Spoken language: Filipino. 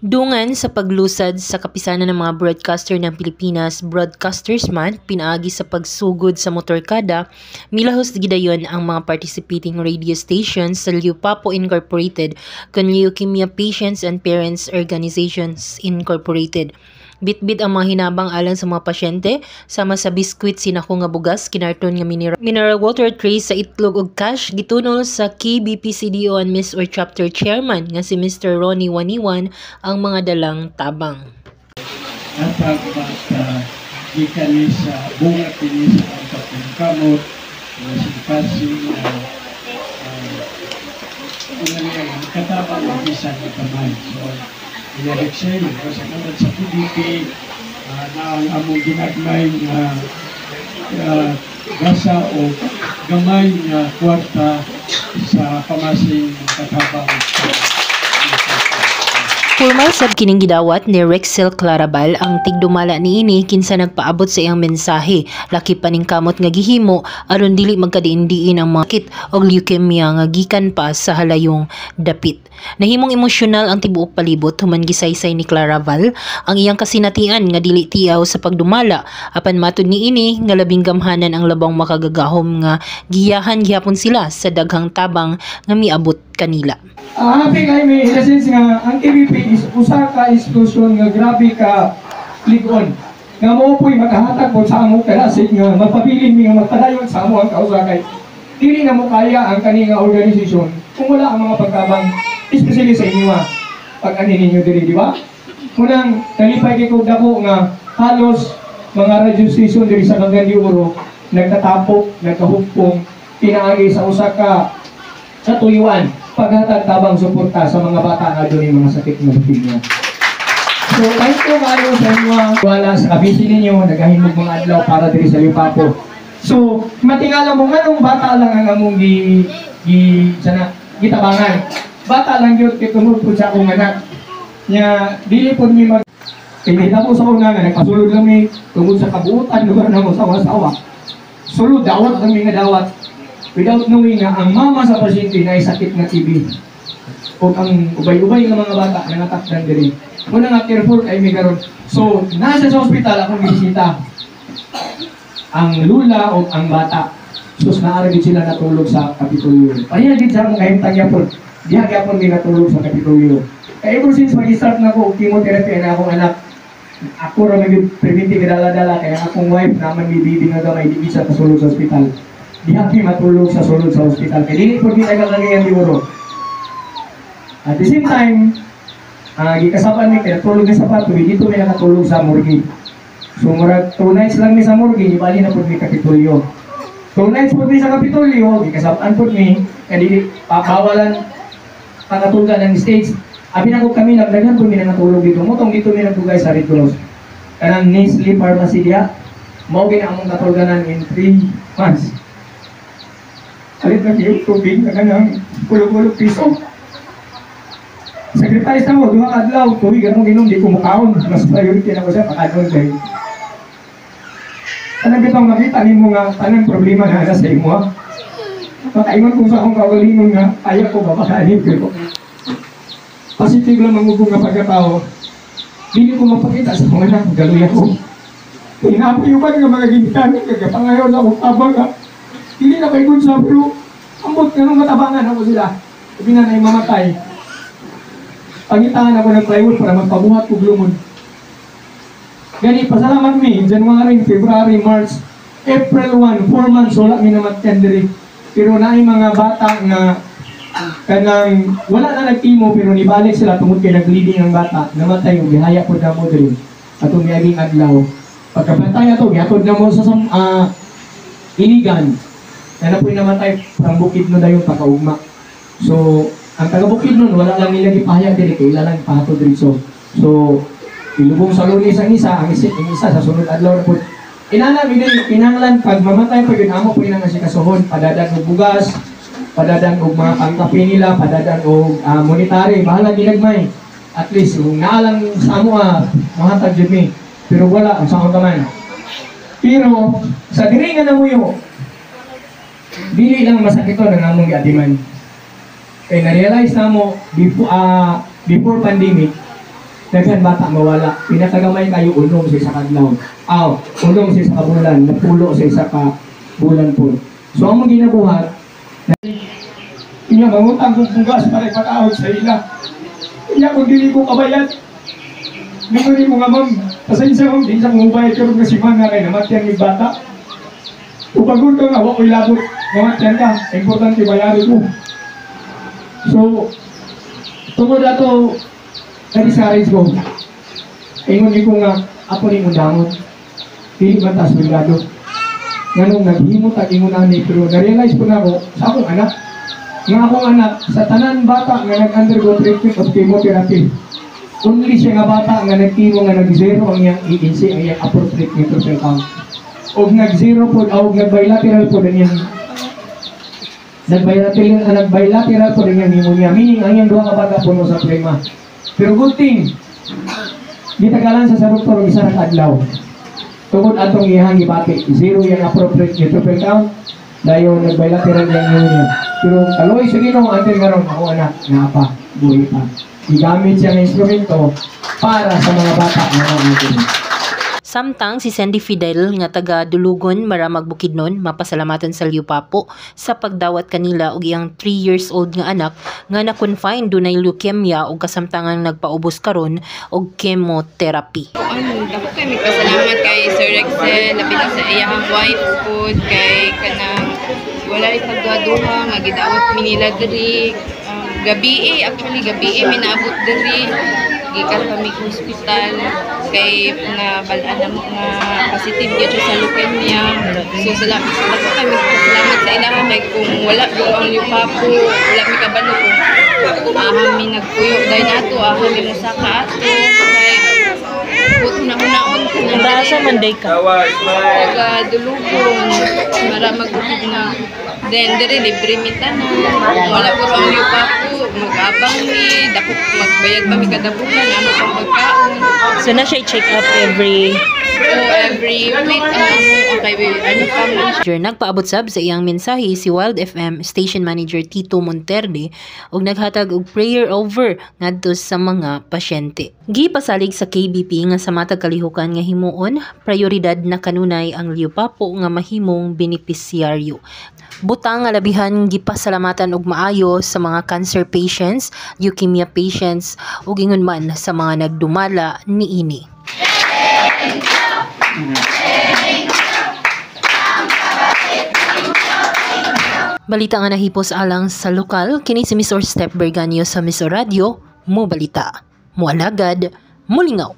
Dungan sa paglusad sa kapisanan ng mga broadcaster ng Pilipinas Broadcasters Month, pinaagi sa pagsugod sa motorkada, milahos gidayon ang mga participating radio stations sa Liupapo Incorporated con Leukemia Patients and Parents Organizations Incorporated. Bitbit ang mga hinabang alang sa mga pasyente, sama sa biskwit sinako nga bugas, kinarton nga mineral water tray sa itlog ug cash, gitunol sa KBPCDO and Miss or Chapter Chairman nga si Mr. Ronnie Waniwan ang mga dalang tabang. Napag gikan ni sa bunga kini sa pagkamot sa passing katabang ng bisan ng kamay. So, i-election sa kanan sa PDP na ang among ginagmay na gasa o gamay na kwarta sa pamasing katabang. Formal sab kining gidawat ni Rexel Clarabal ang tigdumala niini kinsa nagpaabot sa iyang mensahe, laki pa ning kamot nga gihimo aron dili magkadiin-diin ang mga sakit og leukemia nga gikan pa sa halayong dapit. Nahimong emosyonal ang tibuok palibot human gisaysay ni Clarabal ang iyang kasinatian nga dili tiyaw sa pagdumala, apan matud niini nga labing gamhanan ang labang makagagahom nga giyahan gihapon sila sa daghang tabang nga miabot kanila. Happy kayo may in nga ang KBP is usa ka institusyon nga grabe ka ligon. Nga mo po'y makahatag po sa amo kalasig nga magpabilin mi nga magpadayon sa amo ang kausakay. Dili na mo kaya ang kani nga organisasyon kung wala ang mga pagkabang, especially sa inyo pag-ani ninyo diri, di ba? Munang talipay kay kog dako nga halos mga radio station diri sa Cagayan de Oro nagtatapok, nagkahupong, pinaagi sa usa ka katuyuan paghatag tabang suporta sa mga bata nga doon mga sakit nga leukemia. So, thank you kayo sa inyo wala sa kabisi ninyo, nagahimog mga adlaw para diri sa Liupapo. So, matingala mo nganong bata lang ang among gitabangan. Bata lang yun, kitunod po sa akong anak. Nya, dili po mi mag... Pinita po sa una nga, nagpasulod lang mi, tungod sa kabuutan, lugar na mo sa wasawa. Sulod, dawat lang mi nga dawat. Without knowing nga ang mama sa pasyente na ay sakit na TB. O ang ubay-ubay ng mga bata na natakdan diri. Muna nga careful kay may karon. So, nasa sa ospital akong bisita. Ang lula o ang bata. Sus naaragid sila natulog sa Kapitolyo. Pahiya gid sa akong kahimtang yapon. Diha gyapon mi natulog sa Kapitolyo. Kaya ever since mag-start na ko chemotherapy na akong anak, ako ra mag-preventive dala-dala kaya akong wife naman may baby nga gamay di isa kasulod sa ospital. Di kami matulog sa sulod sa ospital. Kaya dili po di tayo Cagayan de Oro. At the same time, gikasapan mi kaya tulog na sa pato, dito may nakatulog sa morgue. So murag 2 nights lang mi sa morgue, ibali na po mi Kapitolyo. 2 nights po mi sa Kapitolyo, gikasapan po mi, kaya dili pabawalan pangatulgan ng stage. Abi na ko kami nagdaghan po mi natulog dito. Motong dito mi nagtugay sa Red Cross. Kanang Nestle Pharmacy diya, mao gina among katulganan in 3 months. Alit na yung tubig na kanang pulog-pulog piso. Sacrifice na mo, 2 adlaw, tubig anong inom, di ko mukaon. Mas priority na ko siya, pakanon kayo. Tanang bitong makita ni mo nga, tanang problema na sa imo. Makaingon kung sa akong kaugalingon nga, ayaw ko babakanin ko. Positive lang mangubong nga pagkatao. Dili ko mapakita sa mga anak, galoy ako. Pinapayuban nga mga ginikanin, kagapangayon na akong tabang nga. Hindi na kayo dun sa pero ambot nga nung matabangan ako sila. Sabi na na mamatay. Pangitangan ako ng plywood para magpabuhat ko glumon. Gani, pasalamat mi, January, February, March, April 1, 4 months, wala mi naman tenderi. Pero naay mga bata nga kanang wala na nag-imo pero nibalik sila tungod kay nag-bleeding ang bata. Namatay yung bihaya po na mo din. At umiyaging adlaw. Pagkabantay ato, gihatod na mo sa iligan. Na po'y namatay from Bukidnon na yung pakaugma. So, ang taga Bukidnon, wala lang nila ipahayag din, kaila lang ipahatod dito. So, ilubong sa lunis ang isa sa sunod adlaw na po. Inanam, pinanglan, pag mamatay po yun, amo po yun ang asikasuhon, padadan o bugas, padadan o mga pangkape nila, padadan o monetary, bahala ginagmay. At least, kung naalang sa amo, mahatag yun mi. Pero wala, ang sakot naman. Pero, sa diringan na mo yun, dili lang masakit ito ng among giatiman. Kaya na-realize na mo before pandemic, Daghan bata mawala. Pinakagamay kayo unong sa isa ka adlaw. Unong sa isa ka bulan, napulo sa isa ka bulan po. So ang mga ginabuhat, inya mangutang kong pugas para ipakaon sa ila. Inya kung dili ko kabayad. Ngunit mo nga ma'am, pasensya mo, di sa mubay ka rin na si Mana kay namatyan ni bata. Upagod ka nga, wako'y labot, namatyan ka, importante bayarin mo. So, tungod ato, na-discourage ko. Ingon ko nga, ako rin undangon. Pili man taas bigado. Nganong naghimot at ingunani, pero na-realize ko na ako sa akong anak. Nga akong anak, sa tanan bata nga nag-undergo treatment of chemotherapy. Only siya nga bata nga nag-chemo nga nag-zero ang iyang ANC, ang iyang appropriate neutrophil count. O nag-zero po, o nag-bilateral po din yan. Nag-bilateral po din yan pneumonia. Meaning, ang iyang duha ka bata po sa plema. Pero good thing, gitagalan sa doktor isa na adlaw. Tungod atong iyang ibati, zero yung appropriate neutrophil count, dayon nag-bilateral yung pneumonia. Pero kaloy sa Ginoo antil karon ako anak nga pa, buhay pa. Igamit siya ng instrumento para sa mga bata nga natin. Samtang si Sandy Fidel nga taga Dulugon Maramag Bukidnon mapasalamatan sa Liupapo sa pagdawat kanila og iyang 3 years old nga anak nga na-confine dunay leukemia ug kasamtangang nagpaubos karon og chemotherapy. Dako kay magpasalamat kay Sir Rexel labi na sa iyang wife food kay kanang wala pagduha nga gidawat mi nila diri gabi minaabot diri gikan kami sa hospital kay nabalaan na mo nga positive gyud sa leukemia. So salamat kami sa ilaha kay kung wala ko ang Liupapo wala mi kabalo kung mi nagpuyo dai nato mi mo saka ato kay put na unaon Nasa Monday ka. Taga Dulugon Maramag Bukidnon. Then diri libre mi tanan. Wala ko ang Liupapo mag-abang mi dako magbayad pa mi kada bulan ano pang pagkaon. So na siya check up every week ano pa man. Nagpaabot sab sa iyang mensahe si Wild FM Station Manager Tito Monterde ug naghatag og prayer over ngadto sa mga pasyente. Gipasalig sa KBP nga sa matag kalihukan nga himuon, prioridad na kanunay ang Liupapo nga mahimong benepisyaryo. Butang nga labihan gipasalamatan og maayo sa mga cancer patients, leukemia patients ug ingon man sa mga nagdumala niini. Balita nga nahipos alang sa lokal, kini si Miss Step Berganio sa Miss Radio, mo balita, mo alagad, mo lingaw.